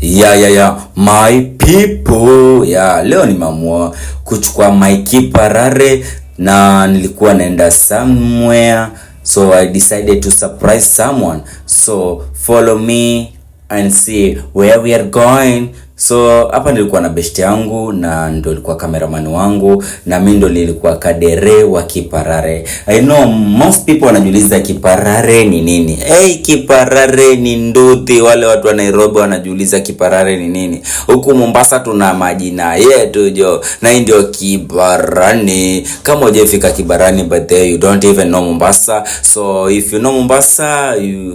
My people. Leo nimeamua kuchukua Mikey Parare na nilikuwa naenda somewhere, so I decided to surprise someone. So follow me and see where we are going. So hapa nilikuwa na best yangu na ndo nilikuwa cameraman wangu na mimi ndo nilikuwa kadere wa Kiparare. I know most people wanajiuliza Kiparare ni nini. Kiparare ni nduthi. Wale watu wa Nairobi wanajiuliza Kiparare ni nini. Huku Mombasa tuna majina yetu jo. Na hii ndio Kibarani. Kama hujafika Kibarani but you don't even know Mombasa. So if you know Mombasa,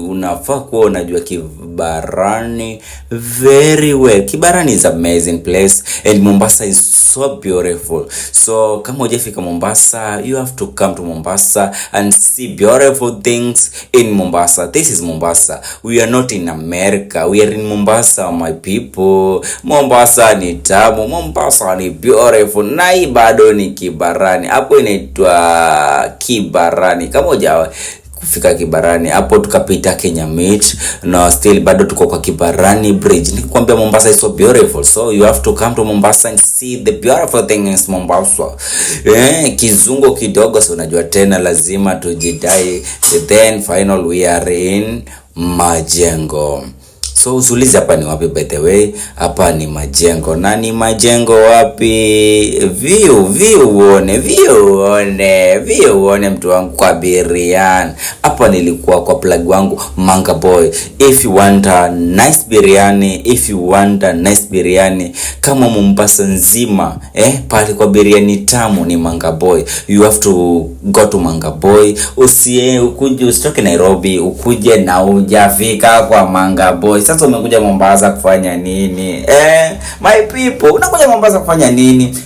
unafaa kuwa unajua Kibarani very well. Kibarani is an amazing place and Mombasa is so beautiful. So kama hujafika Mombasa, you have to come to Mombasa and see beautiful things in Mombasa. This is Mombasa. We are not in America. We are in Mombasa, my people. Mombasa ni tamu. Mombasa ni beautiful. Na hii bado ni Kibarani. Hapo inaitwa Kibarani. Kama hujawahi kufika Kibarani, hapo tukapita Kenya Meet na still bado tuko kwa Kibarani Bridge. Nikwambia Mombasa is so beautiful, so you have to come to Mombasa and see the beautiful things in Mombasa. Kizungu kidogo, so unajua tena lazima tujidai. Then final we are in Majengo. So usulize hapa ni wapi by the way? Hapa ni Majengo. Na ni Majengo wapi? View uone mtu wangu kwa biriani. Hapa nilikuwa kwa plug wangu Manga Boy. If you want a nice biryani, kama Mombasa nzima, pale kwa biriani tamu ni Manga Boy. You have to go to Manga Boy. Usitoke Nairobi, ukuje na hujafika kwa Manga Boy. Sasa umekuja Mombasa kufanya nini? My people, unakuja Mombasa kufanya nini?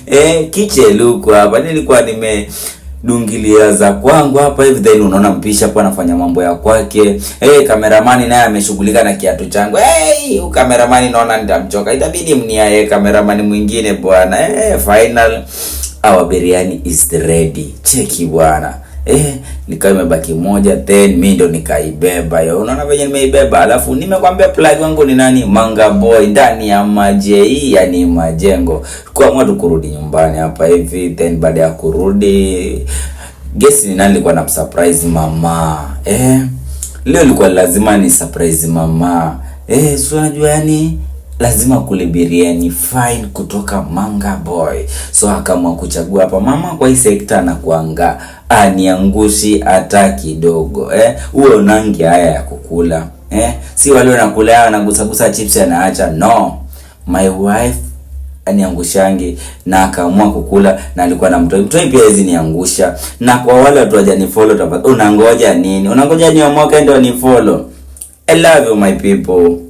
Kicheluku hapa nilikuwa nimedungilia za kwangu hapa hivi, then unaona mpisha hapo anafanya mambo ya kwake. Cameraman naye ameshughulika na kiatu changu. Cameraman naona nitamchoka. Itabidi mniae cameraman mwingine bwana. Final our biryani is ready. Cheki bwana. Nikawa imebaki moja, then mimi ndo nikaibeba. Unaona venye nimeibeba, alafu nimekwambia plug wangu ni nani? Manga Boy ndani ya yani Majengo. Kwa mwanzo kurudi nyumbani hapa hivi, then baada ya kurudi guess ni nani nilikuwa na surprise mama. Leo ilikuwa lazima ni surprise mama. So unajua yani lazima kule biriani fine kutoka Manga Boy. So akaamua kuchagua hapa mama kwa hii sekta na kuanga aniangushi hata kidogo. Huo nangi haya ya kukula. Si wale wanakula wanagusa chips anaacha. No. My wife aniangushangi na akaamua kukula na alikuwa na mtoi pia hizi niangusha. Na kwa wale watu wajanifollow tafadhali, unangoja nini? Unangoja niomoke ndio ni follow. I love you my people.